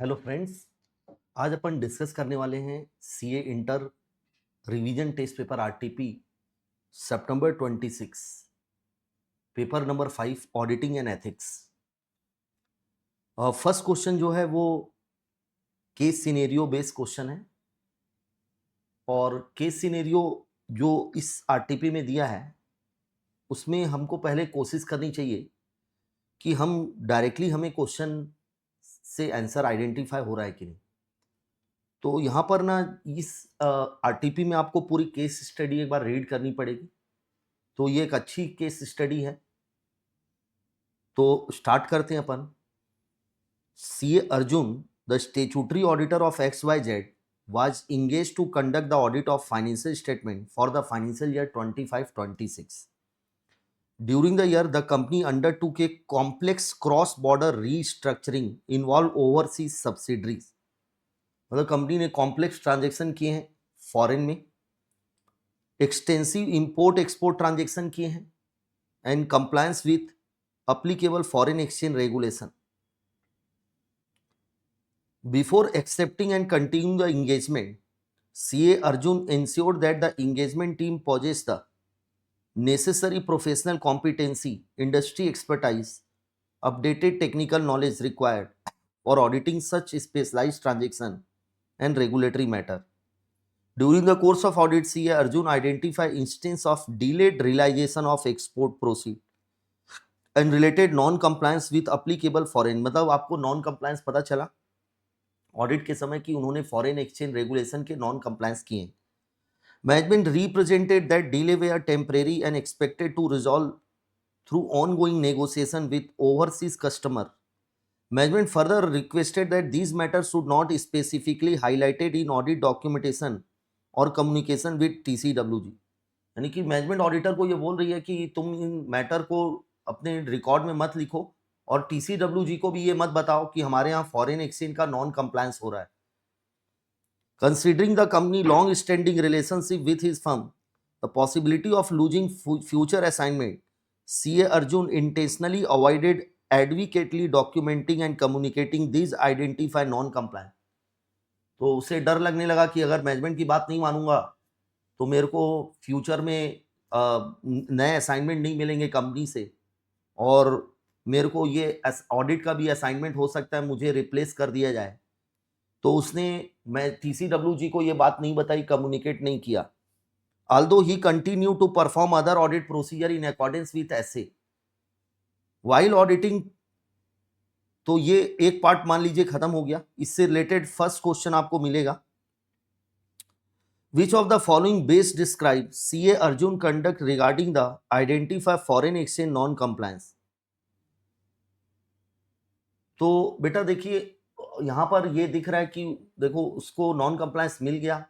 Hello friends. आज अपन discuss करने वाले हैं CA inter revision test paper RTP सितंबर 26 paper number 5 auditing and ethics. First question जो है वो केस सिनेरियो बेस्ड क्वेश्चन है और केस सिनेरियो जो इस आरटीपी में दिया है उसमें हमको पहले कोशिश करनी चाहिए कि हम डायरेक्टली हमें क्वेश्चन से आंसर आइडेंटिफाई हो रहा है कि नहीं। तो यहाँ पर ना इस आरटीपी में आपको पूरी केस स्टडी एक बार रीड करनी पड़ेगी। तो ये एक अच्छी केस स्टडी है। तो स्टार्ट करते हैं अपन। CA Arjun, the statutory auditor of XYZ, was engaged to conduct the audit of financial statement for the financial year 25-26. During the year, the company undertook a complex cross-border restructuring involved overseas subsidiaries. मतलब company ने complex transaction किए हैं foreign में, extensive import export transaction किए हैं and compliance with applicable foreign exchange regulation. Before accepting and continuing the engagement, CA Arjun ensured that the engagement team possessed the necessary professional competency, industry expertise, updated technical knowledge required for auditing such specialized transaction and regulatory matter. During the course of audit, CA Arjun identified instances of delayed realization of export proceed and related non compliance with applicable foreign. मतलब आपको non compliance पता चला audit के समय कि उन्होंने foreign exchange regulation के non compliance किए। Management represented that delay were temporary and expected to resolve through ongoing negotiation with overseas customer. Management further requested that these matters should not specifically highlighted in audit documentation और communication with TCWG। यानी कि management auditor को ये बोल रही है कि तुम इन मैटर को अपने रिकॉर्ड में मत लिखो और TCWG को भी ये मत बताओ कि हमारे यहाँ फॉरेन एक्सचेंज का नॉन कंप्लायंस हो रहा है। Considering the company long standing relationship with his firm, the possibility of losing future assignment, CA Arjun intentionally avoided adequately documenting and communicating this identify non compliance. तो उसे डर लगने लगा कि अगर मैनेजमेंट की बात नहीं मानूंगा तो मेरे को फ्यूचर में नए असाइनमेंट नहीं मिलेंगे कंपनी से और मेरे को ये ऑडिट का भी असाइनमेंट हो सकता है मुझे रिप्लेस कर दिया जाए। तो उसने मैं TCWG को ये बात नहीं बताई, कम्युनिकेट नहीं किया। although he continued to perform other audit procedure in accordance with SA while auditing। तो ये एक पार्ट मान लीजिए खत्म हो गया। इससे रिलेटेड फर्स्ट क्वेश्चन आपको मिलेगा, which of the following base describe CA Arjun conduct regarding the identify foreign exchange non compliance। तो बेटा देखिए यहाँ पर ये दिख रहा है कि देखो उसको नॉन कंप्लायंस मिल गया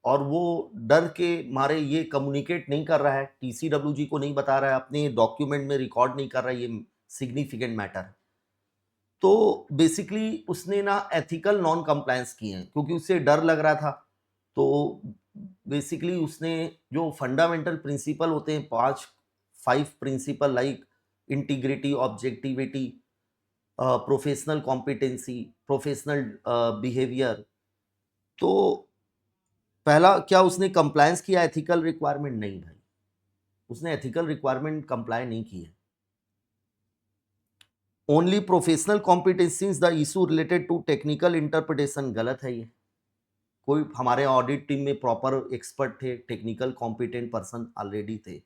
और वो डर के मारे ये कम्युनिकेट नहीं कर रहा है, TCWG को नहीं बता रहा है, अपने डॉक्यूमेंट में रिकॉर्ड नहीं कर रहा है, ये सिग्निफिकेंट मैटर है। तो बेसिकली उसने ना एथिकल नॉन कंप्लायंस किए हैं क्योंकि उससे डर लग रहा था। तो बेसिकली उसने जो फंडामेंटल प्रिंसिपल होते हैं 5 principle like integrity, objectivity, professional competency, professional behaviour. तो पहला क्या उसने कंप्लायंस किया एथिकल रिक्वायरमेंट? नहीं भाई, उसने एथिकल रिक्वायरमेंट कंप्लाई नहीं की है। Only professional competencies the issue related to technical interpretation, गलत है ये। कोई हमारे ऑडिट टीम में प्रॉपर एक्सपर्ट थे, टेक्निकल कॉम्पिटेंट पर्सन ऑलरेडी थे।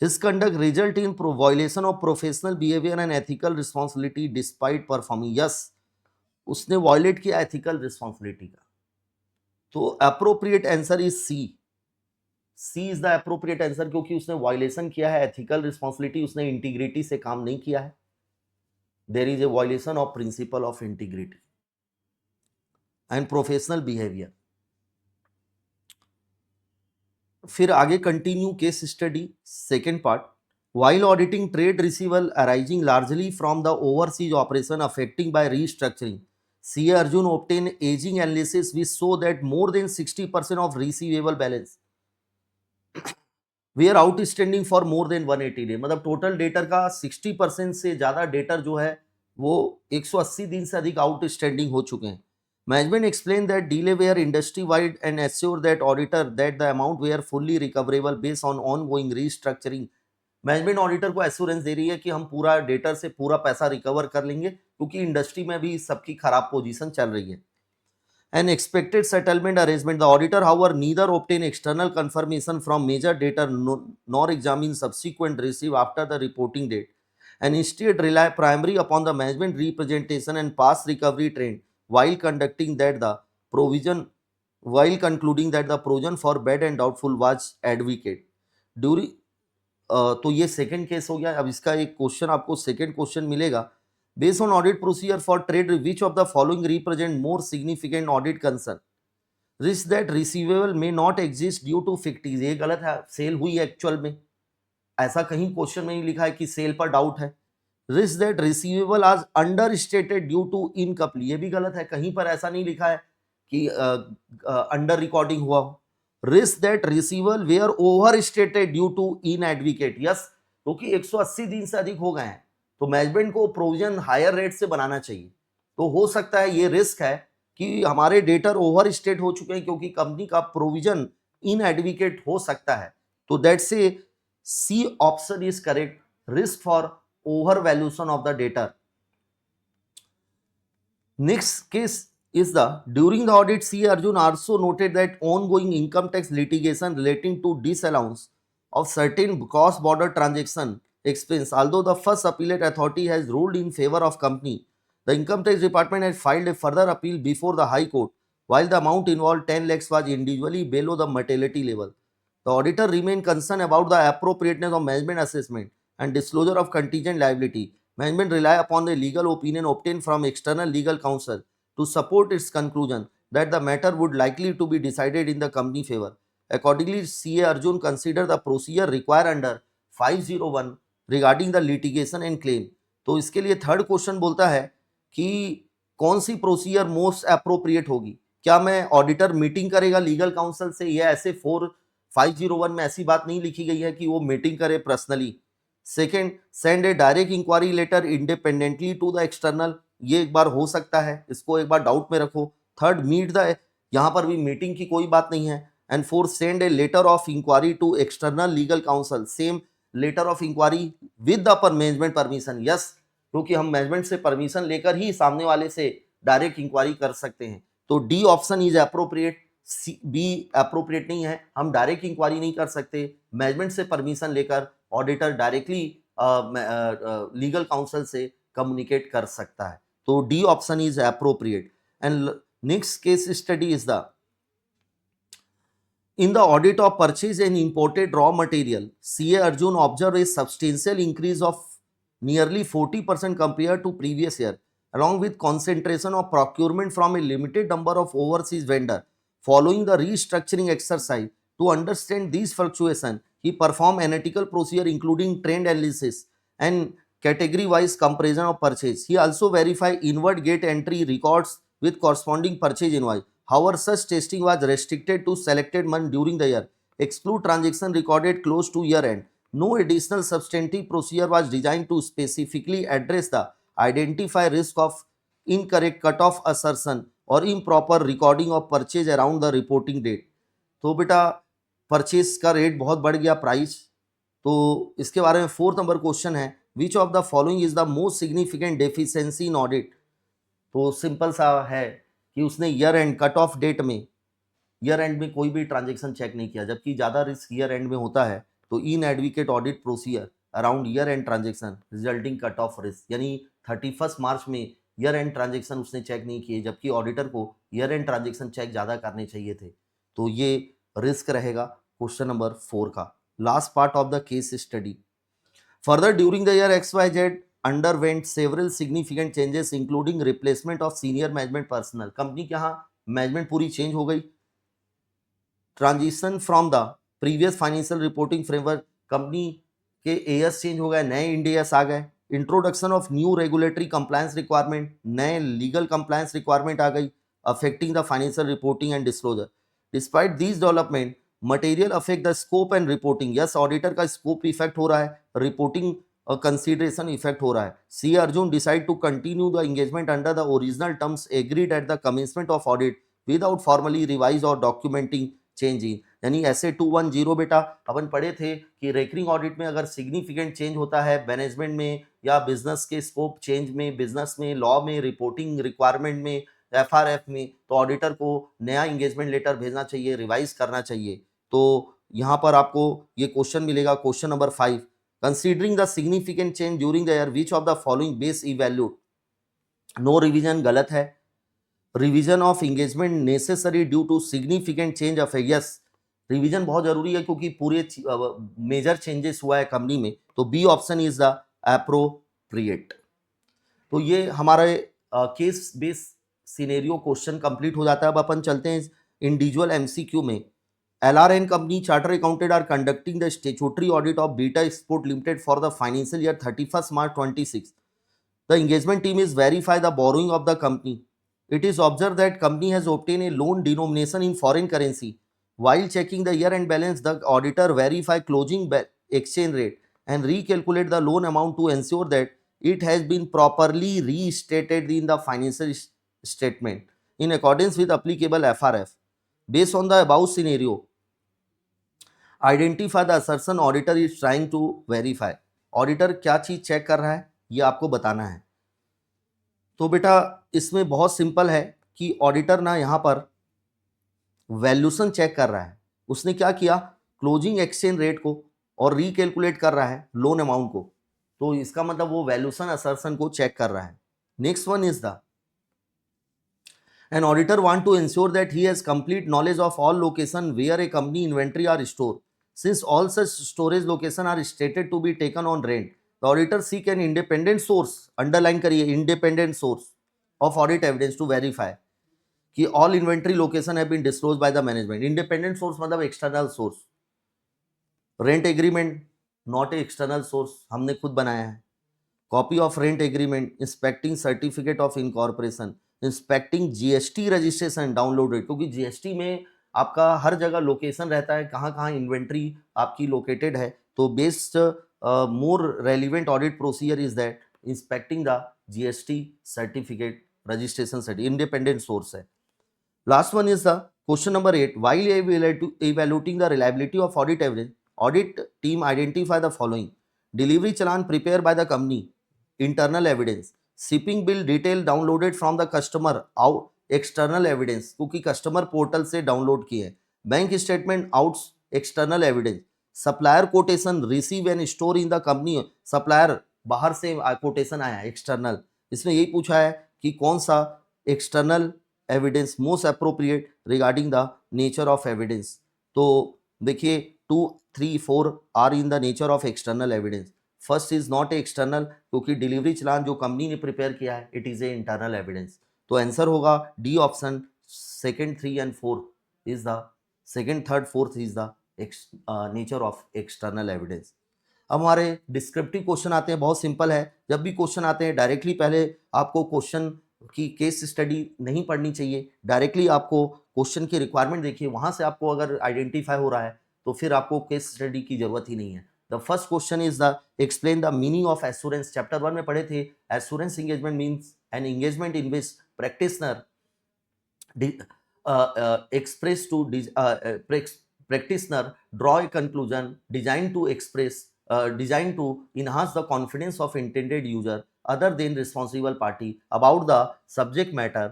His conduct result in violation of professional behavior and ethical responsibility despite performing। Yes, उसने violate किया एथिकल रिस्पॉन्सिबिलिटी का। तो appropriate answer is C is the appropriate answer क्योंकि उसने violation किया है एथिकल रिस्पॉन्सिबिलिटी, उसने इंटीग्रिटी से काम नहीं किया है। There is a violation of principle of integrity and professional behaviour. फिर आगे continue case study second part. While auditing trade receivable arising largely from the overseas operation affecting by restructuring, CA Arjun obtained aging analysis which show that more than 60% of receivable balance were outstanding for more than 180 days। मतलब total debtor का 60% से ज्यादा debtor जो है वो 180 दिन से अधिक आउटस्टैंडिंग हो चुके हैं। Management explain that delay were industry wide and assure that auditor that the amount were fully recoverable based on ongoing restructuring. Management auditor को एश्योरेंस दे रही है कि हम पूरा डेटर से पूरा पैसा रिकवर कर लेंगे, क्योंकि इंडस्ट्री में भी सबकी खराब पोजीशन चल रही है। An expected settlement arrangement. The auditor, however, neither obtained external confirmation from major debtor nor examined subsequent receipt after the reporting date, and instead rely primarily upon the management representation and past recovery trend while conducting that the provision while concluding that the provision for bad and doubtful was advocate during। तो ये second case हो गया। अब इसका एक question आपको second question मिलेगा। Based on audit procedure for trade which of the following represent more significant audit concern, risk that receivable may not exist due to fictitious. ये गलत है, सेल हुई है एक्चुअल में, ऐसा कहीं क्वेश्चन में नहीं लिखा है कि सेल पर डाउट है। Risk that receivable are under stated due to incomplete, ये भी गलत है, कहीं पर ऐसा नहीं लिखा है कि अंडर रिकॉर्डिंग हुआ हो। Risk that receivable were over stated due to inadequate, yes, क्योंकि 180 दिन से अधिक हो गए हैं तो मैनेजमेंट को प्रोविजन हायर रेट से बनाना चाहिए। तो हो सकता है ये रिस्क है कि हमारे डेटर ओवर स्टेट हो चुके हैं, क्योंकि कंपनी का प्रोविजन इन एडवोकेट हो सकता है। तो दैट से C option is correct, risk for over valuation of the debtor. Next case is the during the audit, C. Arjun also noted that ongoing income tax litigation relating to disallowance of certain cross-border transaction expense. Although the first appellate authority has ruled in favor of company, the income tax department has filed a further appeal before the High Court. While the amount involved 10 lakhs was individually below the mortality level, the auditor remained concerned about the appropriateness of management assessment and disclosure of contingent liability. Management rely upon the legal opinion obtained from external legal counsel to support its conclusion that the matter would likely to be decided in the company favor. Accordingly, CA Arjun consider the procedure required under 501 regarding the litigation and claim. तो इसके लिए third question बोलता है कि कौन सी procedure most appropriate होगी। क्या मैं ऑडिटर मीटिंग करेगा लीगल काउंसिल से, या ऐसे 501 में ऐसी बात नहीं लिखी गई है कि वो मीटिंग करे personally. Second, send a direct inquiry letter independently to the external, ये एक बार हो सकता है, इसको एक बार डाउट में रखो। थर्ड, मीट द, यहाँ पर भी मीटिंग की कोई बात नहीं है। And fourth, send a letter of inquiry to external legal counsel, same letter of inquiry with the upper management permission, yes, क्योंकि हम मैनेजमेंट से परमिशन लेकर ही सामने वाले से डायरेक्ट इंक्वायरी कर सकते हैं। तो D option is appropriate, be appropriate नहीं है, हम डायरेक्ट इंक्वायरी नहीं कर सकते, मैनेजमेंट से परमिशन लेकर ऑडिटर डायरेक्टली लीगल काउंसिल से कम्युनिकेट कर सकता है। तो D option is appropriate. And next case study is the in the audit of purchase and imported raw material, CA Arjun observed a substantial increase of nearly 40% compared to previous year, along with concentration of procurement from a limited number of overseas vendors. Following the restructuring exercise, to understand these fluctuations, he performed analytical procedure including trend analysis and category-wise comparison of purchase. He also verified inward gate entry records with corresponding purchase invoice. However, such testing was restricted to selected months during the year. Exclude transaction recorded close to year end. No additional substantive procedure was designed to specifically address the identify risk of incorrect cutoff assertion or improper recording of purchase around the reporting date. तो बेटा purchase का rate बहुत बढ़ गया, price, तो इसके बारे में फोर्थ नंबर क्वेश्चन है, which of the following is the most significant deficiency in audit. तो सिंपल सा है कि उसने year end cut off date में, ईयर एंड में कोई भी ट्रांजेक्शन चेक नहीं किया, जबकि ज़्यादा रिस्क ईयर एंड में होता है। तो inadequate audit procedure around year end transaction resulting cut off risk, यानी 31 मार्च में ईयर एंड ट्रांजेक्शन उसने चेक नहीं किए, जबकि ऑडिटर को ईयर एंड ट्रांजेक्शन चेक ज़्यादा करने चाहिए थे। तो ये रिस्क रहेगा क्वेश्चन नंबर 4 का। Last part of the case study, further during the year XYZ underwent several significant changes including replacement of senior management personnel. Company के यहाँ मैनेजमेंट पूरी चेंज हो गई। Transition from the previous financial reporting framework, company के as change हो गए, नए Indians आ गए। Introduction of new regulatory compliance requirement, नए लीगल कंप्लायंस रिक्वायरमेंट आ गई affecting the financial reporting and disclosure. Despite these development, material affect the scope and reporting, yes, auditor का scope effect हो रहा है, रिपोर्टिंग कंसिडरेशन इफेक्ट हो रहा है. सी Arjun decide to continue the engagement under the original terms agreed at the commencement of audit without formally revise और documenting change in. यानी ऐसे 210 बेटा अपन पढ़े थे कि रेकरिंग ऑडिट में अगर सिग्निफिकेंट चेंज होता है मैनेजमेंट में या बिजनेस के स्कोप चेंज में, बिजनेस में, लॉ में, रिपोर्टिंग रिक्वायरमेंट में, एफआरएफ में, तो ऑडिटर को नया एंगेजमेंट लेटर भेजना चाहिए, रिवाइज करना चाहिए. तो यहाँ पर आपको ये क्वेश्चन मिलेगा, question number 5. Considering the significant change during the year which of the following base evaluate. No revision गलत है. Revision of engagement necessary due to significant change of yes, revision बहुत जरूरी है क्योंकि पूरे मेजर चेंजेस हुआ है कंपनी में. तो B option is the appropriate. तो ये हमारे case base scenario question complete हो जाता है. अब अपन चलते हैं इंडिविजुअल एमसीक्यू में. LRN company charter accountant are conducting the statutory audit of Beta Export Limited for the financial year 31st March 26. The engagement team is verify the borrowing of the company. It is observed that company has obtained a loan denomination in foreign currency. While checking the year-end balance, the auditor verify closing exchange rate and recalculate the loan amount to ensure that it has been properly restated in the financial statement in accordance with applicable FRF. Based on the above scenario, identify the assertion auditor is trying to verify. Auditor क्या चीज check कर रहा है ये आपको बताना है. तो बेटा इसमें बहुत सिंपल है कि ऑडिटर ना यहाँ पर वैल्यूशन चेक कर रहा है. उसने क्या किया, क्लोजिंग एक्सचेंज रेट को और रिकैलकुलेट कर रहा है लोन अमाउंट को. तो इसका मतलब वो वैल्यूशन असर्शन को चेक कर रहा है. Next one is the an auditor want to ensure that he has complete knowledge of all location where a company inventory are stored. Since all such storage location are stated to be taken on rent, the auditor seek an independent source, underline करिए independent source of audit evidence to verify कि all inventory location have been disclosed by the management. Independent source मतलब external source. Rent agreement not a external source, हमने खुद बनाया है. Copy of rent agreement, inspecting certificate of incorporation, inspecting GST registration downloaded, क्योंकि GST में आपका हर जगह location रहता है कहाँ कहाँ इन्वेंट्री आपकी लोकेटेड है. तो best more relevant audit procedure is that inspecting the GST certificate registration certificate, independent source है. Last one is the question number 8. While evaluating the reliability of audit evidence, audit team identify the following. Delivery challan prepared by the company, internal evidence. Shipping bill detail downloaded from the customer, out external evidence क्योंकि customer portal से download किए हैं. Bank statement out external evidence. Supplier quotation receive and store in the company, supplier बाहर से quotation आया है external. इसमें यही पूछा है कि कौन सा external evidence most appropriate regarding the nature of evidence. तो देखिए 2, 3, 4 are in the nature of external evidence. First is not a external क्योंकि डिलीवरी चलान जो कंपनी ने प्रिपेयर किया है it is a internal evidence. तो आंसर होगा D option. Second, 3 and 4 is the second, third, fourth is the nature of external evidence. अब हमारे descriptive question आते हैं, बहुत सिंपल है. जब भी क्वेश्चन आते हैं डायरेक्टली पहले आपको क्वेश्चन की केस स्टडी नहीं पढ़नी चाहिए. डायरेक्टली आपको क्वेश्चन की रिक्वायरमेंट देखिए, वहां से आपको अगर आइडेंटिफाई हो रहा है तो फिर आपको केस स्टडी की जरूरत ही नहीं है. The first question is the explain the meaning of assurance. Chapter 1 में पढ़े थे. Assurance engagement means an engagement in which practitioner express to practitioner draw a conclusion designed to express designed to enhance the confidence of intended user other than responsible party about the subject matter.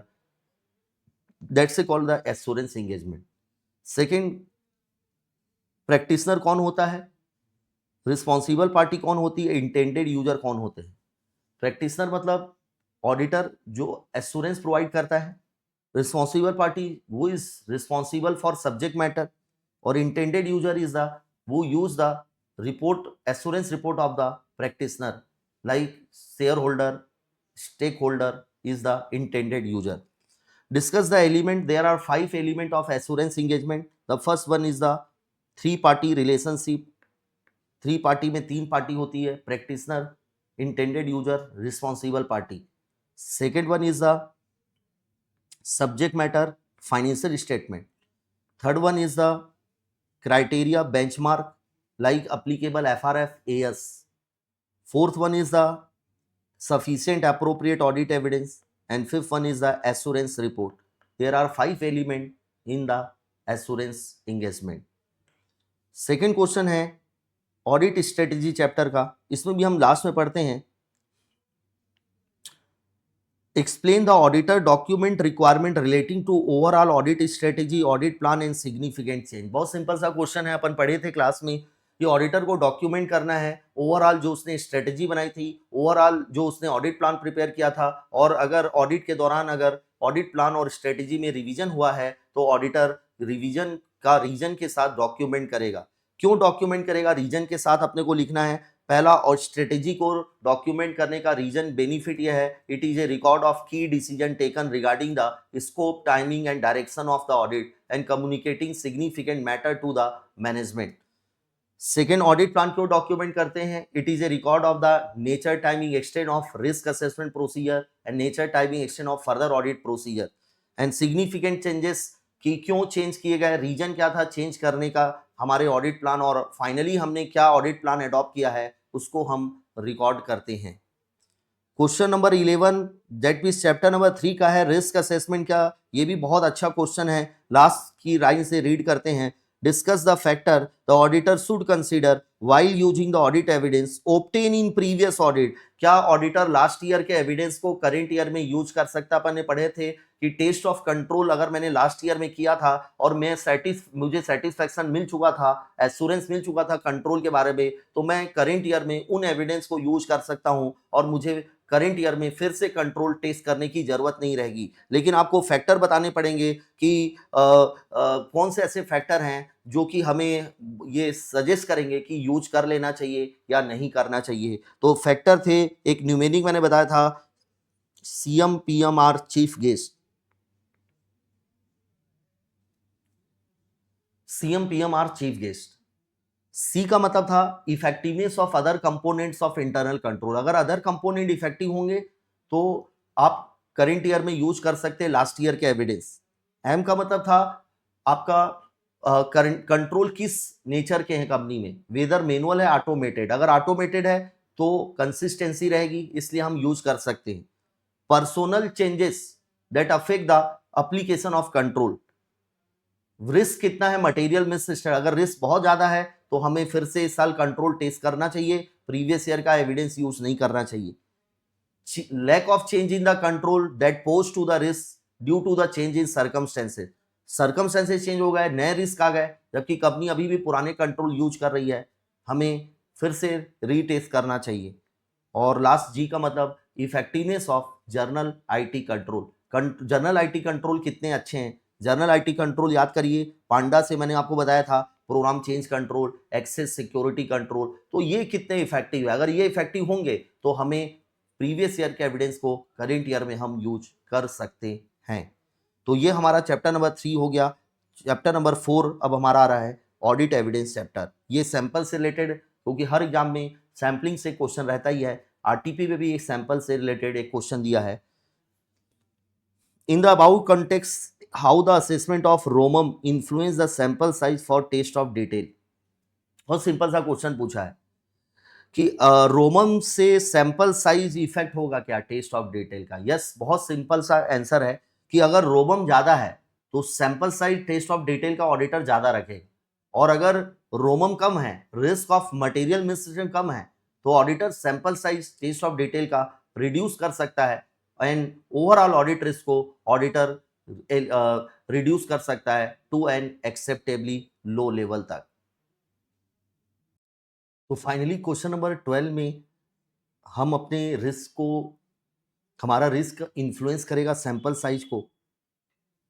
That's called the assurance engagement. Second, practitioner कौन होता है, responsible party कौन होती है, intended user कौन होते हैं. Practitioner मतलब ऑडिटर जो एश्योरेंस प्रोवाइड करता है. रिस्पॉन्सिबल पार्टी वो is responsible for subject matter और इंटेंडेड यूजर इज द वो use the report assurance report of the practitioner like share holder, stake holder is the intended user. Discuss the element. There are 5 element of assurance engagement. The first one is the 3 party relationship. 3 party में 3 party होती है, practitioner, intended user, responsible party. Second one is the subject matter financial statement. Third one is the criteria benchmark like applicable FRF as. Fourth one is the sufficient appropriate audit evidence, and fifth one is the assurance report. There are 5 elements in the assurance engagement. Second question है audit strategy chapter का, इसमें भी हम last में पढ़ते हैं explain the auditor document requirement relating to overall audit strategy, audit plan and significant change. बहुत simple सा क्वेश्चन है, अपन पढ़े थे क्लास में कि ऑडिटर को डॉक्यूमेंट करना है ओवरऑल जो उसने स्ट्रेटेजी बनाई थी, ओवरऑल जो उसने ऑडिट प्लान प्रिपेयर किया था, और अगर ऑडिट के दौरान अगर ऑडिट प्लान और स्ट्रेटेजी में रिवीजन हुआ है तो ऑडिटर रिवीजन का रीजन के साथ डॉक्यूमेंट करेगा। क्यों डॉक्यूमेंट करेगा? रीजन के साथ अपने को लिखना है। पहला, और स्ट्रेटेजी को डॉक्यूमेंट करने का रीजन बेनिफिट यह है, it is a record of key decision taken regarding the scope, timing and direction of the audit and communicating significant matter to the management. Second, audit plan क्यों document करते हैं? It is a record of the nature, timing, extent of risk assessment procedure and nature, timing, extent of further audit procedure and significant changes कि क्यों change किए गए, reason क्या था change करने का हमारे ऑडिट प्लान, और फाइनली हमने क्या ऑडिट प्लान अडॉप्ट किया है उसको हम रिकॉर्ड करते हैं। Question number 11 that means chapter number 3 का है रिस्क असेसमेंट का। ये भी बहुत अच्छा क्वेश्चन है, लास्ट की लाइन से रीड करते हैं। Discuss the factor the auditor should consider while using the audit evidence obtain in previous audit. क्या ऑडिटर लास्ट ईयर के एविडेंस को करंट ईयर में यूज कर सकता? अपन ने पढ़े थे कि टेस्ट ऑफ कंट्रोल अगर मैंने लास्ट ईयर में किया था और मुझे सेटिस्फैक्शन मिल चुका था, एश्योरेंस मिल चुका था कंट्रोल के बारे में, तो मैं करंट ईयर में उन एविडेंस को यूज कर सकता हूं और मुझे करंट ईयर में फिर से कंट्रोल टेस्ट करने की जरूरत नहीं रहेगी। लेकिन आपको फैक्टर बताने पड़ेंगे कि कौन से ऐसे फैक्टर हैं जो कि हमें ये सजेस्ट करेंगे कि यूज कर लेना चाहिए या नहीं करना चाहिए। तो फैक्टर थे, एक न्यूमेरिक मैंने बताया था, CM, PMR, chief guest. CM, PMR, chief guest. C का मतलब था effectiveness of other components of internal control. अगर अदर कंपोनेंट इफेक्टिव होंगे तो आप करंट ईयर में यूज कर सकते हैं लास्ट ईयर के एविडेंस। एम का मतलब था आपका करंट कंट्रोल किस नेचर के हैं कंपनी में, वेदर मैनुअल है ऑटोमेटेड। अगर ऑटोमेटेड है तो कंसिस्टेंसी रहेगी, इसलिए हम यूज कर सकते हैं। Personnel changes that affect the application of control. Risk कितना है, मटेरियल मिस, अगर रिस्क बहुत ज्यादा है तो हमें फिर से इस साल कंट्रोल टेस्ट करना चाहिए, प्रीवियस ईयर का एविडेंस यूज नहीं करना चाहिए। Lack of change in the control that pose to the risk due to the change in circumstances. Circumstances change हो गए, नए रिस्क आ गए, जबकि कंपनी अभी भी पुराने कंट्रोल यूज कर रही है, हमें फिर से रीटेस्ट करना चाहिए। और लास्ट जी का मतलब effectiveness of journal IT control. Journal IT control कितने अच्छे हैं। जर्नल आईटी कंट्रोल याद करिए, पांडा से मैंने आपको बताया था, program change control, access security control, तो ये कितने इफेक्टिव है। अगर ये इफेक्टिव होंगे तो हमें प्रीवियस ईयर के एविडेंस को करेंट ईयर में हम यूज कर सकते हैं। तो ये हमारा चैप्टर नंबर 3 हो गया। चैप्टर नंबर 4 अब हमारा आ रहा है ऑडिट एविडेंस चैप्टर। ये सैंपल से रिलेटेड, क्योंकि हर एग्जाम में सैम्पलिंग से क्वेश्चन रहता ही है, आरटीपी में भी एक सैंपल से रिलेटेड एक क्वेश्चन दिया है। In the about context how the assessment of ROMM influence the sample size for test of detail. बहुत सिंपल सा क्वेश्चन पूछा है कि रोमम से सैंपल साइज इफेक्ट होगा क्या टेस्ट ऑफ डिटेल का। यस, बहुत सिंपल सा आंसर है कि अगर रोमम ज्यादा है तो sample size test of detail का ऑडिटर ज्यादा रखेगा, और अगर रोमम कम है, रिस्क ऑफ मटेरियल मिसयूज कम है, तो auditor sample size test of detail का रिड्यूस कर सकता है एंड ओवरऑल ऑडिट रिस्क को ऑडिटर रिड्यूस कर सकता है to an acceptably low level तक। तो फाइनली क्वेश्चन नंबर 12 में हम अपने रिस्क को, हमारा रिस्क इन्फ्लुएंस करेगा सैंपल साइज को।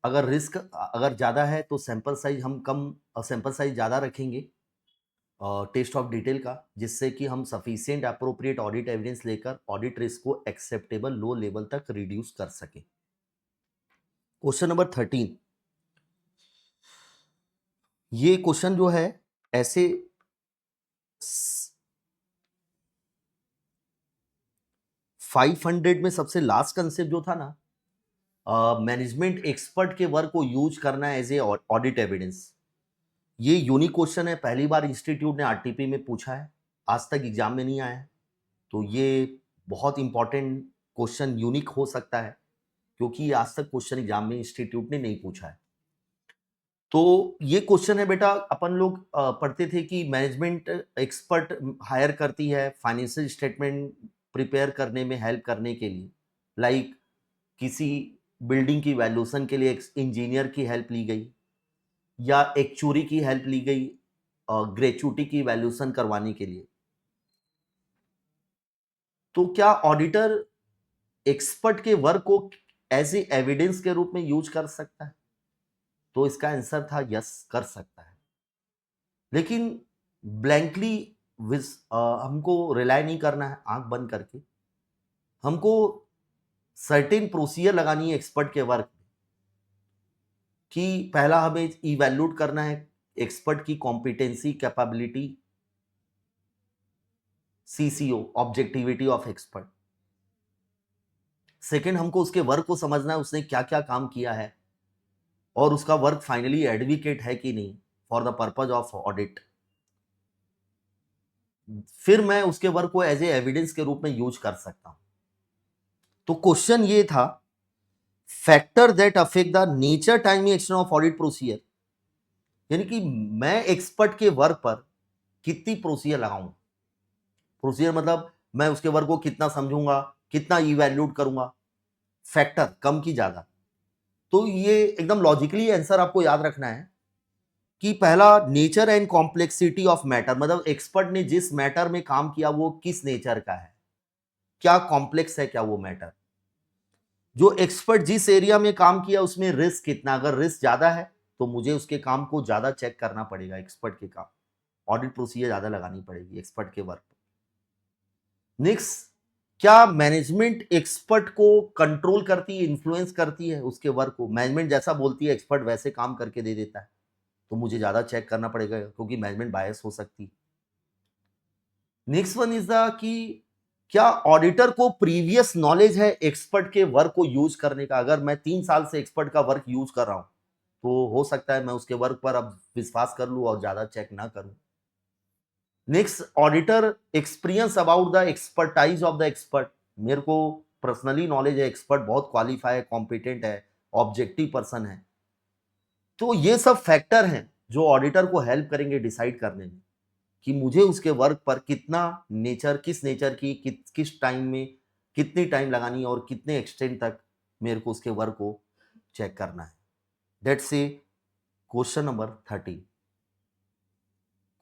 अगर रिस्क अगर ज़्यादा है तो सैंपल साइज हम कम, सैंपल साइज ज़्यादा रखेंगे टेस्ट ऑफ डिटेल का, जिससे कि हम सफिशिएंट अप्रोप्रिएट ऑडिट एविडेंस लेकर ऑडिट रिस्क को एक्सेप्टेबल लो लेवल तक रिड्यूस कर सकें। क्वेश्चन नंबर 13, ये क्वेश्चन जो है ऐसे 500 में सबसे लास्ट कंसेप्ट जो था ना, मैनेजमेंट एक्सपर्ट के वर्क को यूज करना एज ए ऑडिट एविडेंस, ये यूनिक क्वेश्चन है। पहली बार इंस्टीट्यूट ने आरटीपी में पूछा है, आज तक एग्जाम में नहीं आया है। तो ये बहुत इंपॉर्टेंट क्वेश्चन, यूनिक हो सकता है, क्योंकि ये आज तक क्वेश्चन एग्जाम में इंस्टीट्यूट ने नहीं पूछा है। तो ये क्वेश्चन है बेटा, अपन लोग पढ़ते थे कि मैनेजमेंट एक्सपर्ट हायर करती है फाइनेंशियल स्टेटमेंट प्रिपेयर करने में हेल्प करने के लिए। लाइक किसी बिल्डिंग की वैल्यूएशन के लिए इंजीनियर की हेल्प ली गई, या एक्चुरी की हेल्प ली गई ग्रेचुटी की वैल्यूएशन करवाने के लिए। तो क्या ऑडिटर एक्सपर्ट के वर्क को एज ए एविडेंस के रूप में यूज कर सकता है? तो इसका आंसर था यस, कर सकता है, लेकिन ब्लैंकली हमको रिलाय नहीं करना है आंख बंद करके। हमको सर्टेन प्रोसीजर लगानी है एक्सपर्ट के वर्क में, कि पहला हमें इवैल्यूएट करना है एक्सपर्ट की competency, capability, CCO, objectivity of expert. Second, हमको उसके वर्क को समझना है, उसने क्या क्या काम किया है, और उसका वर्क फाइनली एडवोकेट है कि नहीं for the purpose of audit. फिर मैं उसके वर्क को एज ए एविडेंस के रूप में यूज कर सकता हूं। तो क्वेश्चन ये था, factor that affect the nature, timing, action of audit procedure, यानी कि मैं एक्सपर्ट के वर्क पर कितनी प्रोसीजर लगाऊं। प्रोसीजर मतलब मैं उसके वर्क को कितना समझूंगा, कितना इवैल्यूएट करूंगा, फैक्टर कम की ज्यादा। तो ये एकदम लॉजिकली आंसर आपको याद रखना है कि पहला, nature and complexity of matter, मतलब एक्सपर्ट ने जिस मैटर में काम किया वो किस नेचर का है, क्या कॉम्प्लेक्स है क्या वो मैटर। जो एक्सपर्ट जिस एरिया में काम किया उसमें रिस्क कितना, अगर रिस्क ज्यादा है तो मुझे उसके काम को ज्यादा चेक करना पड़ेगा, एक्सपर्ट के काम, ऑडिट प्रोसीजर ज्यादा लगानी पड़ेगी एक्सपर्ट के वर्क पर। नेक्स्ट, क्या मैनेजमेंट एक्सपर्ट को कंट्रोल करती है, इन्फ्लुएंस करती है उसके वर्क को, मैनेजमेंट जैसा बोलती है एक्सपर्ट वैसे काम करके दे देता है, तो मुझे ज्यादा चेक करना पड़ेगा क्योंकि मैनेजमेंट बायस हो सकती है। नेक्स्ट वन इज द कि क्या ऑडिटर को प्रीवियस नॉलेज है एक्सपर्ट के वर्क को यूज करने का। अगर मैं 3 साल से एक्सपर्ट का वर्क यूज कर रहा हूं तो हो सकता है मैं उसके वर्क पर अब विश्वास कर लूं और ज्यादा चेक ना करूं। Next, auditor experience about the expertise of the expert, मेरे को पर्सनली नॉलेज है, एक्सपर्ट बहुत क्वालिफाई है, कॉम्पिटेंट है, ऑब्जेक्टिव पर्सन है। तो ये सब फैक्टर हैं जो ऑडिटर को हेल्प करेंगे डिसाइड करने में कि मुझे उसके वर्क पर कितना नेचर, किस नेचर की, किस टाइम में कितनी टाइम लगानी है और कितने एक्सटेंड तक मेरे को उसके वर्क को चेक करना है। That's a question number 13।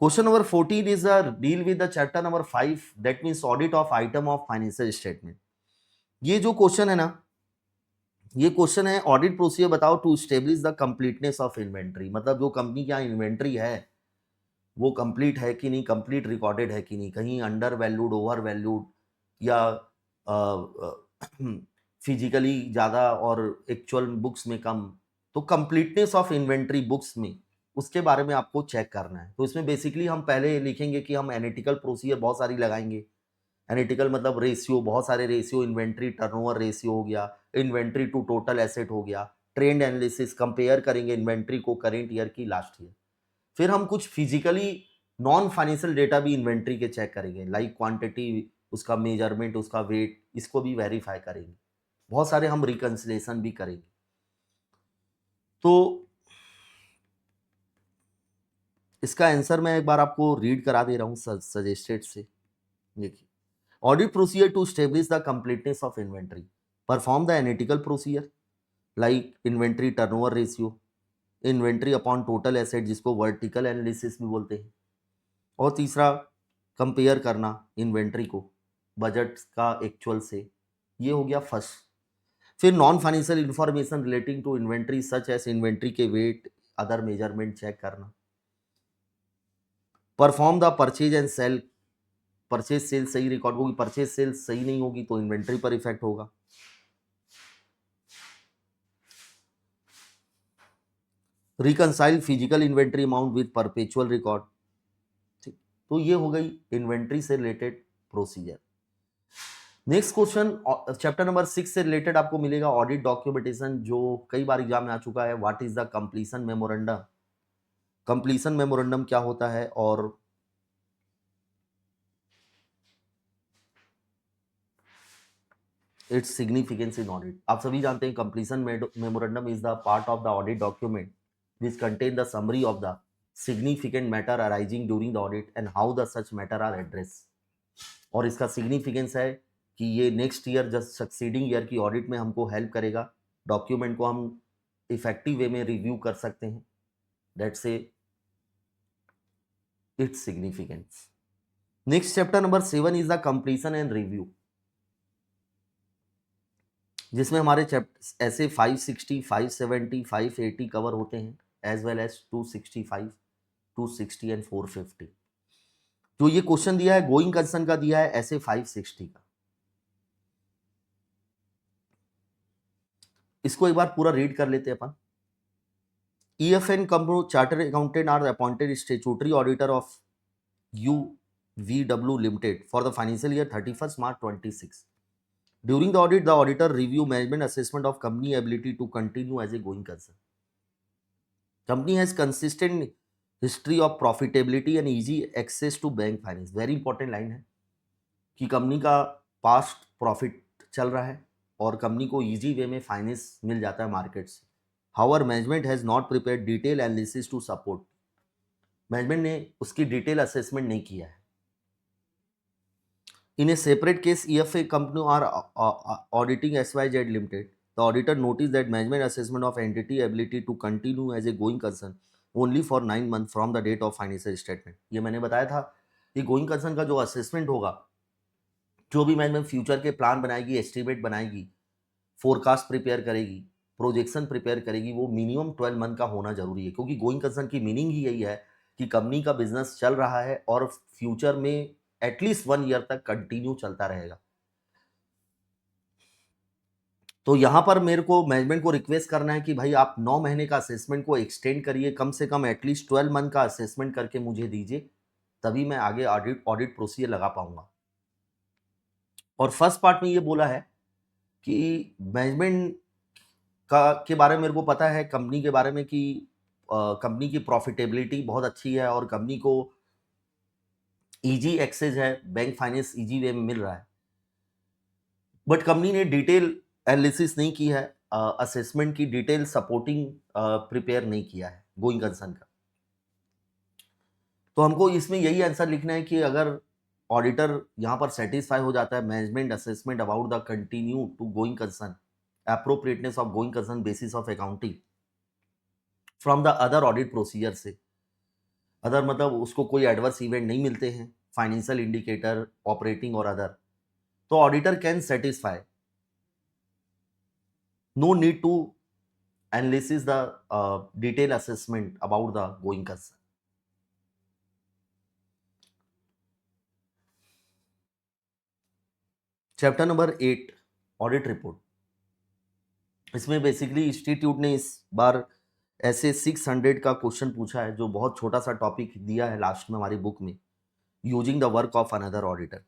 Question number 14 is deal with the chapter number 5, that means audit of item of financial statement। ये जो क्वेश्चन है ना, ये क्वेश्चन है ऑडिट प्रोसीजर बताओ to establish the completeness of inventory, मतलब जो कंपनी की इन्वेंट्री है वो कंप्लीट है कि नहीं, कंप्लीट रिकॉर्डेड है कि नहीं, कहीं अंडर वैल्यूड, ओवर वैल्यूड, या फिजिकली ज़्यादा और एक्चुअल बुक्स में कम। तो कंप्लीटनेस ऑफ इन्वेंट्री बुक्स में, उसके बारे में आपको चेक करना है। तो इसमें बेसिकली हम पहले लिखेंगे कि हम एनालिटिकल प्रोसीजर बहुत सारी लगाएंगे। एनालिटिकल मतलब रेशियो, बहुत सारे रेशियो, इन्वेंट्री टर्नओवर रेशियो हो गया, इन्वेंट्री टू टोटल एसेट हो गया, ट्रेंड एनालिसिस, कंपेयर करेंगे इन्वेंट्री को करेंट ईयर की लास्ट ईयर। फिर हम कुछ फिजिकली नॉन फाइनेंशियल डेटा भी इन्वेंट्री के चेक करेंगे, लाइक क्वांटिटी, उसका मेजरमेंट, उसका वेट, इसको भी वेरीफाई करेंगे। बहुत सारे हम रिकंसिलेशन भी करेंगे। तो इसका आंसर मैं एक बार आपको रीड करा दे रहा हूँ सजेस्टेड से। देखिए, audit procedure to establish the completeness of inventory, perform the analytical procedure like inventory turnover ratio, inventory upon total asset जिसको वर्टिकल एनालिसिस भी बोलते हैं, और तीसरा कंपेयर करना इन्वेंट्री को बजट का एक्चुअल से, ये हो गया फर्स्ट। फिर non financial information relating to inventory such as inventory के वेट, अदर मेजरमेंट चेक करना। Perform the purchase and sale, purchase sale सही रिकॉर्ड होगी, परचेज सेल सही नहीं होगी तो इन्वेंट्री पर इफेक्ट होगा। Reconcile physical inventory amount with perpetual record. ठीक, तो ये हो गई इन्वेंट्री से related procedure. Next question chapter number 6 से रिलेटेड आपको मिलेगा ऑडिट डॉक्यूमेंटेशन, जो कई बार एग्जाम में आ चुका है। What is the completion memorandum, completion memorandum क्या होता है, और इट्स सिग्निफिकेंस इन ऑडिट। आप सभी जानते हैं completion memorandum is the part of the audit document which contain the summary of the significant matter arising during the audit and how the such matter are address. और इसका significance है कि ये next year just succeeding year की audit में हमको help करेगा, document को हम इफेक्टिव वे में रिव्यू कर सकते हैं। That's a its significance. Next chapter number 7 is the completion and review, जिसमें हमारे चैप्टर ऐसे 560, 570, 580 कवर होते हैं, एज वेल एज 265, 260 एंड 450। जो ये क्वेश्चन दिया है गोइंग कंसर्न का दिया है ऐसे 560 का। इसको एक बार पूरा रीड कर लेते हैं अपन। EFN company chartered accountant are appointed statutory auditor of UVW Limited for the financial year 31st March 26. During the audit, the auditor review management assessment of company ability to continue as a going concern. Company has consistent history of profitability and easy access to bank finance. Very important line है कि company का past profit चल रहा है और company को easy way में finance मिल जाता है मार्केट से। However management has not prepared detail analysis to support. Management ने उसकी डिटेल असेसमेंट नहीं किया है। In a separate case, EFA company are auditing SYZ Limited. The auditor noticed that management assessment of entity ability to continue as a going concern only for 9 months from the date of financial statement. ये मैंने बताया था कि going concern का जो assessment होगा, जो भी मैनेजमेंट फ्यूचर के प्लान बनाएगी, एस्टिमेट बनाएगी, फोरकास्ट प्रिपेयर करेगी, प्रोजेक्शन प्रिपेयर करेगी, वो मिनिमम 12 मंथ का होना जरूरी है, क्योंकि गोइंग कंसर्न की मीनिंग ही यही है कि कंपनी का बिजनेस चल रहा है और फ्यूचर में एटलीस्ट 1 ईयर तक कंटिन्यू चलता रहेगा। तो यहां पर मेरे को मैनेजमेंट को रिक्वेस्ट करना है कि भाई आप 9 महीने का असेसमेंट को एक्सटेंड करिए, कम से कम एटलीस्ट 12 मंथ का असेसमेंट करके मुझे दीजिए, तभी मैं आगे ऑडिट प्रोसीजर लगा पाऊंगा। और फर्स्ट पार्ट में ये बोला है कि मैनेजमेंट का के बारे में मेरे को पता है, कंपनी के बारे में कि कंपनी की प्रॉफिटेबिलिटी बहुत अच्छी है और कंपनी को इजी एक्सेस है, बैंक फाइनेंस इजी वे में मिल रहा है, बट कंपनी ने डिटेल एनालिसिस नहीं की है, असेसमेंट की डिटेल सपोर्टिंग प्रिपेयर नहीं किया है गोइंग कंसर्न का। तो हमको इसमें यही आंसर लिखना है कि अगर ऑडिटर यहाँ पर सेटिस्फाई हो जाता है management assessment about the continue to going concern appropriateness of going concern basis of accounting from the other audit procedure से, अदर मतलब उसको कोई एडवर्स इवेंट नहीं मिलते हैं, फाइनेंशियल इंडिकेटर, ऑपरेटिंग और अदर, तो auditor can satisfy, no need to analysis the detailed assessment about the going concern. Chapter number 8 audit report. इसमें बेसिकली इंस्टीट्यूट ने इस बार ऐसे 600 का क्वेश्चन पूछा है, जो बहुत छोटा सा टॉपिक दिया है लास्ट में हमारी बुक में, using the work of another auditor.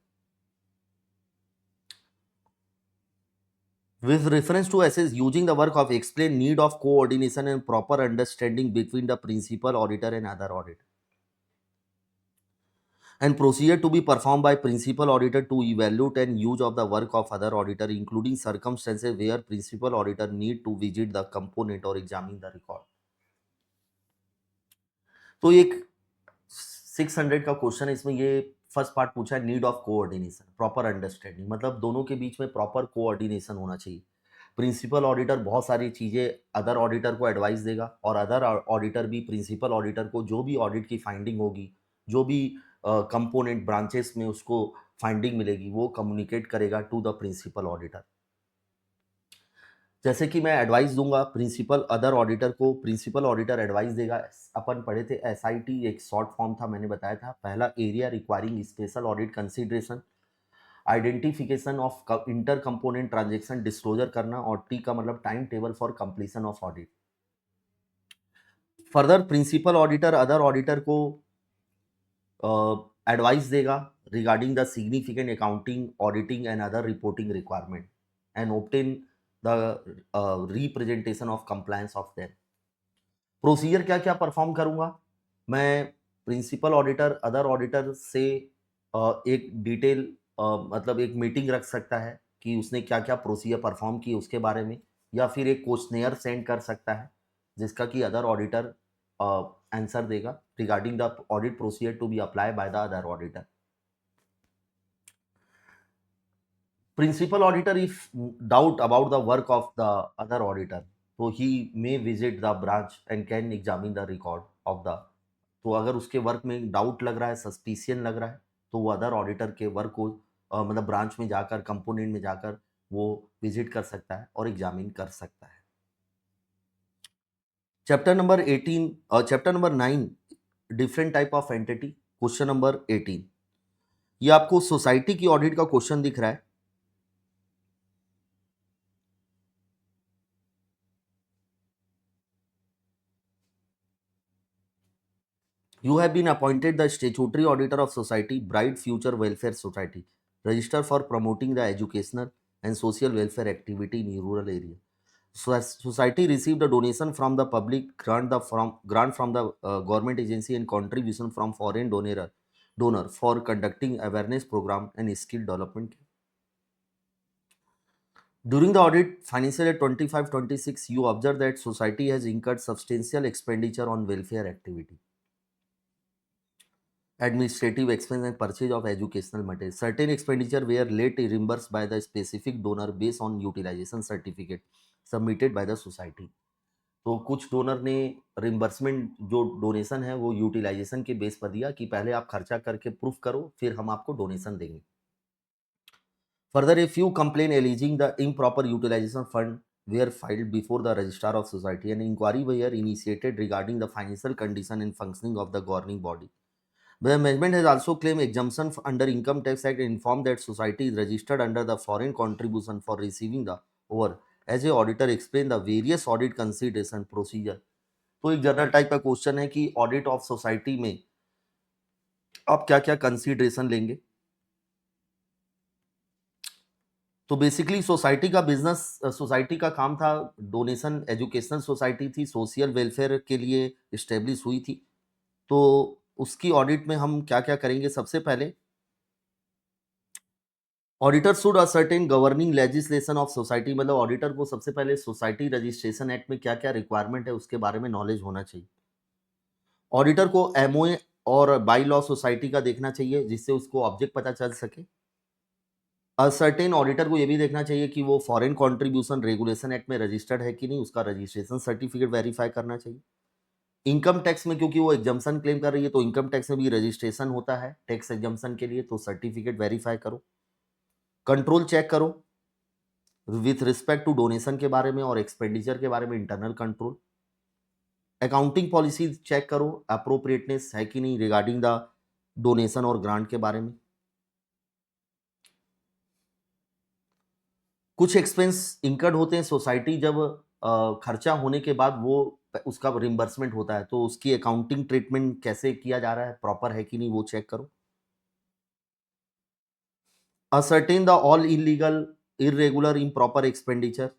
With reference to assess using the work of explain need of coordination and proper understanding between the principal auditor and other auditor, and procedure to be performed by principal auditor to evaluate and use of the work of other auditor, including circumstances where principal auditor need to visit the component or examine the record. तो एक 600 का question है, इसमें ये first part पूछा है need of coordination, proper understanding, मतलब दोनों के बीच में प्रॉपर कोऑर्डिनेशन होना चाहिए। प्रिंसिपल ऑडिटर बहुत सारी चीज़ें अदर ऑडिटर को एडवाइस देगा और अदर ऑडिटर भी प्रिंसिपल ऑडिटर को जो भी ऑडिट की फाइंडिंग होगी, जो भी कंपोनेंट ब्रांचेस में उसको फाइंडिंग मिलेगी, वो कम्युनिकेट करेगा टू द प्रिंसिपल ऑडिटर। जैसे कि मैं एडवाइस दूंगा प्रिंसिपल अदर ऑडिटर को, प्रिंसिपल ऑडिटर एडवाइस देगा। अपन पढ़े थे SIT, एक शॉर्ट फॉर्म था, मैंने बताया था, पहला area requiring special audit consideration, identification of inter component transaction disclosure करना, और T का मतलब time table for completion of audit. Further principal auditor other auditor को एडवाइस देगा regarding the significant accounting, auditing and other reporting requirement and obtain the representation of compliance of them. Procedure क्या क्या perform करूंगा मैं, principal auditor other auditor से एक detail मतलब एक मीटिंग रख सकता है कि उसने क्या क्या प्रोसीजर परफॉर्म किए उसके बारे में, या फिर एक क्वेश्चनेयर सेंड कर सकता है जिसका कि अदर ऑडिटर आंसर देगा regarding the audit procedure to be apply by the other auditor. Principal auditor, if doubt about the work of the other auditor, तो he may visit the branch and can examine the record of the. तो अगर उसके work में doubt लग रहा है, suspicion लग रहा है, तो वो अदर ऑडिटर के वर्क को मतलब ब्रांच में जाकर, कंपोनेंट में जाकर वो विजिट कर सकता है और एग्जामिन कर सकता है. Chapter number 18, chapter number 9, different type of entity. Question number 18, ये आपको सोसाइटी की ऑडिट का क्वेश्चन दिख रहा है. You have been appointed the statutory auditor of society Bright Future Welfare Society, registered for promoting the educational and social welfare activity in rural area. Society received a donation from the public, grant from the government agency, and contribution from foreign donor for conducting awareness program and skill development. During the audit financial year 25-26, you observe that society has incurred substantial expenditure on welfare activity, administrative expense, and purchase of educational material. Certain expenditure were late reimbursed by the specific donor based on utilization certificate submitted by the society. तो कुछ donor ने reimbursement जो donation है वो utilisation के base पर दिया कि पहले आप खर्चा करके प्रूफ करो फिर हम आपको डोनेशन देंगे. Further a few complain alleging the improper utilization fund were filed before the registrar of society and inquiry were initiated regarding the financial condition and functioning of the governing body. The management has also claimed exemption under Income Tax Act and informed that society is registered under the foreign contribution for receiving the over. As a auditor explain the various audit consideration procedure. तो एक general type का question है कि audit of society में आप क्या क्या consideration लेंगे. तो बेसिकली सोसाइटी का बिजनेस, सोसाइटी का काम था डोनेशन. एजुकेशनल सोसाइटी थी, सोशल वेलफेयर के लिए इस्टेब्लिश हुई थी. तो उसकी ऑडिट में हम क्या क्या करेंगे. सबसे पहले auditor should ascertain governing legislation of society, मतलब ऑडिटर को सबसे पहले सोसाइटी रजिस्ट्रेशन एक्ट में क्या क्या रिक्वायरमेंट है उसके बारे में नॉलेज होना चाहिए. ऑडिटर को एमओए और बाई लॉ सोसाइटी का देखना चाहिए जिससे उसको ऑब्जेक्ट पता चल सके. असर्टेन ऑडिटर को ये भी देखना चाहिए कि वो फॉरेन कंट्रीब्यूशन रेगुलेशन एक्ट में रजिस्टर्ड है कि नहीं, उसका रजिस्ट्रेशन सर्टिफिकेट वेरीफाई करना चाहिए. इनकम टैक्स में क्योंकि वो एग्जम्पशन क्लेम कर रही है तो इनकम टैक्स में भी रजिस्ट्रेशन होता है टैक्स एग्जम्पशन के लिए, तो सर्टिफिकेट वेरीफाई करो. कंट्रोल चेक करो विथ रिस्पेक्ट टू डोनेशन के बारे में और एक्सपेंडिचर के बारे में, internal control. Accounting policy check करो अप्रोप्रिएटनेस है कि नहीं रिगार्डिंग द डोनेशन और ग्रांट के बारे में. कुछ एक्सपेंस इंकर्ड होते हैं सोसाइटी जब खर्चा होने के बाद वो उसका रिम्बर्समेंट होता है तो उसकी अकाउंटिंग ट्रीटमेंट कैसे किया जा रहा है, प्रॉपर है कि नहीं वो चेक करो. Ascertain the all illegal irregular improper expenditure,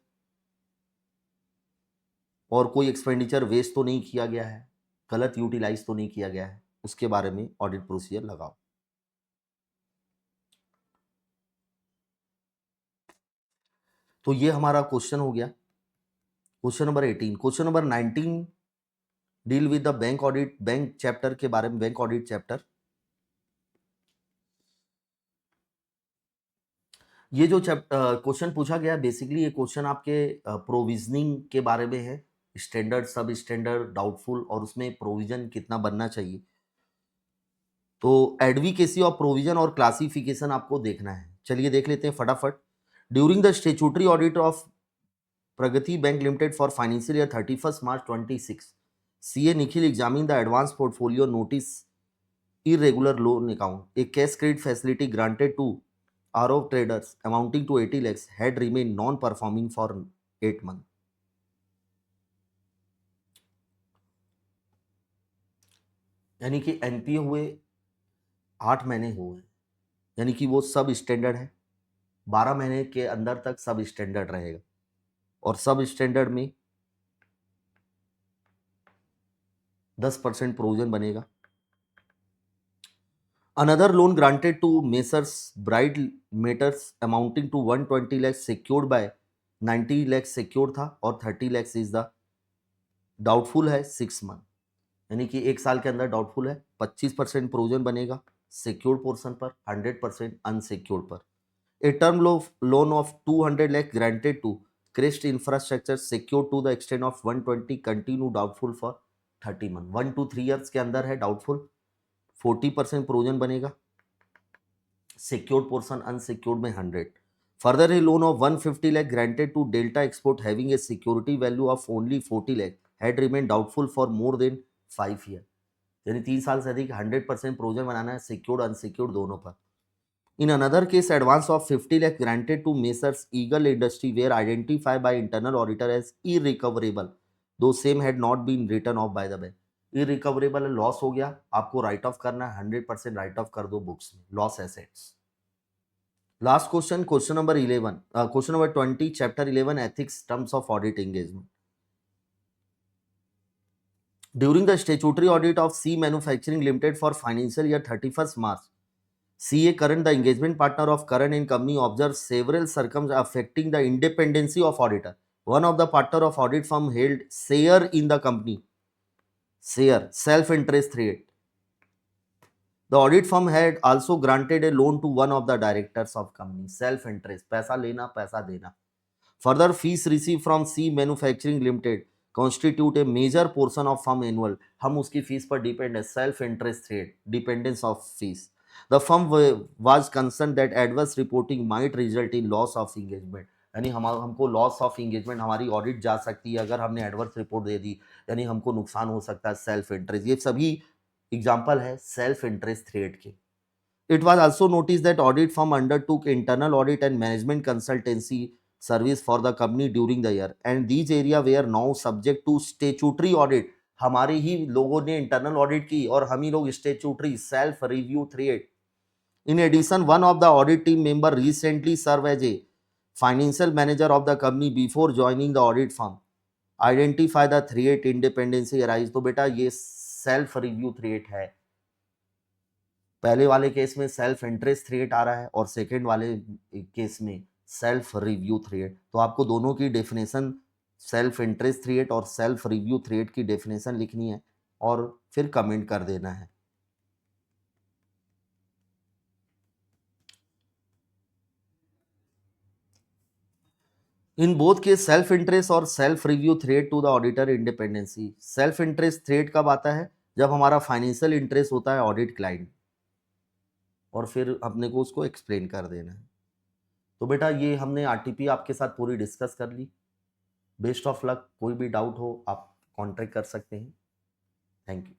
और कोई एक्सपेंडिचर वेस्ट तो नहीं किया गया है, गलत यूटिलाइज तो नहीं किया गया है, उसके बारे में ऑडिट प्रोसीजर लगाओ. तो ये हमारा क्वेश्चन हो गया question number 18. Question number 19 deal with the bank audit, bank chapter के बारे में, बैंक ऑडिट चैप्टर. ये जो क्वेश्चन पूछा गया बेसिकली ये क्वेश्चन आपके प्रोविजनिंग के बारे में है, स्टैंडर्ड, सब स्टैंडर्ड, डाउटफुल और उसमें प्रोविजन कितना बनना चाहिए. तो एडविकेसी ऑफ प्रोविजन और क्लासिफिकेशन आपको देखना है. चलिए देख लेते हैं फटाफट. During the statutory audit of Pragati bank limited for financial year 31 March 26, CA Nikhil examine the advance portfolio notice irregular loan account. A cash credit facility granted to RO traders amounting to 80 lakhs had remained non-performing for 8 months. यानी कि NPA हुए 8 महीने हुए, यानी कि वो सब standard है. 12 महीने के अंदर तक सब स्टैंडर्ड रहेगा और सब स्टैंडर्ड में 10% प्रोविजन बनेगा. Another loan granted to Messrs Bright Matters amounting to 120 lakhs secured by 90 lakhs secured था और 30 lakhs is the डाउटफुल है 6 मंथ, यानी कि 1 साल के अंदर डाउटफुल है। 25% प्रोविजन बनेगा सिक्योर्ड पोर्शन पर, 100% अनसिक्योर्ड पर। A term loan of 200 lakh granted to Crist infrastructure secured to the extend of 120 continue doubtful for 30 month, 1 to 3 years के अंदर है डाउटफुल। 40% प्रोविजन बनेगा, सिक्योर्ड पोर्शन अनसिक्योर्ड में 100। Further a loan of 150 lakh granted to Delta Export having a security value of only 40 lakh had remained doubtful for more than 5 years, यानी 3 साल से अधिक 100% provision बनाना है सिक्योर्ड अनसिक्योर्ड दोनों पर। In another case, advance of 50 lakh granted to Messrs Eagle Industry were identified by internal auditor as irrecoverable, though same had not been written off by the bank. Irrecoverable loss हो गया, आपको right of करना है, 100% right of कर दो books में, loss assets. Last question, question number 11, question number 20, chapter 11, ethics terms of audit engagement. During the statutory audit of C Manufacturing Limited for financial year 31st March, CA Current, the engagement partner of Current and Company, observed several circumstances affecting the independency of auditor. One of the partner of audit firm held share in the company. Share, self-interest rate. The audit firm had also granted a loan to one of the directors of company. Self-interest, पैसा लेना, पैसा देना. Further, fees received from C Manufacturing Limited constitute a major portion of firm annual. हम उसकी fees पर depend है, self interest rate, dependence of fees. The firm was concerned that adverse reporting might result in loss of engagement, यानी हमको loss of engagement, हमारी audit जा सकती है अगर हमने एडवर्स रिपोर्ट दे दी, यानी हमको नुकसान हो सकता है सेल्फ इंटरेस्ट। ये सभी एग्जाम्पल है सेल्फ इंटरेस्ट रेट के। It was also noticed that audit firm undertook internal audit and management consultancy service for the company during the year, and these area were now subject to statutory audit. हमारे ही लोगों ने internal audit की और हम ही लोग statutory self review thread. In addition, one of the audit team member recently served as a financial manager of the company before joining the audit firm. Identify the threat independency arise. तो बेटा ये self review threat है। पहले वाले case में self interest threat आ रहा है और सेकेंड वाले केस में सेल्फ रिव्यू थ्रेट। तो आपको दोनों की डेफिनेशन, सेल्फ इंटरेस्ट थ्रेट और सेल्फ रिव्यू थ्रेट की डेफिनेशन लिखनी है और फिर कमेंट कर देना है। इन बोथ के सेल्फ इंटरेस्ट और self review threat to the auditor independency. Self interest threat कब आता है? जब हमारा फाइनेंशियल इंटरेस्ट होता है ऑडिट क्लाइंट, और फिर अपने को उसको एक्सप्लेन कर देना है। तो बेटा ये हमने आरटीपी आपके साथ पूरी डिस्कस कर ली। बेस्ट ऑफ लक, कोई भी डाउट हो आप कॉन्टेक्ट कर सकते हैं। Thank you.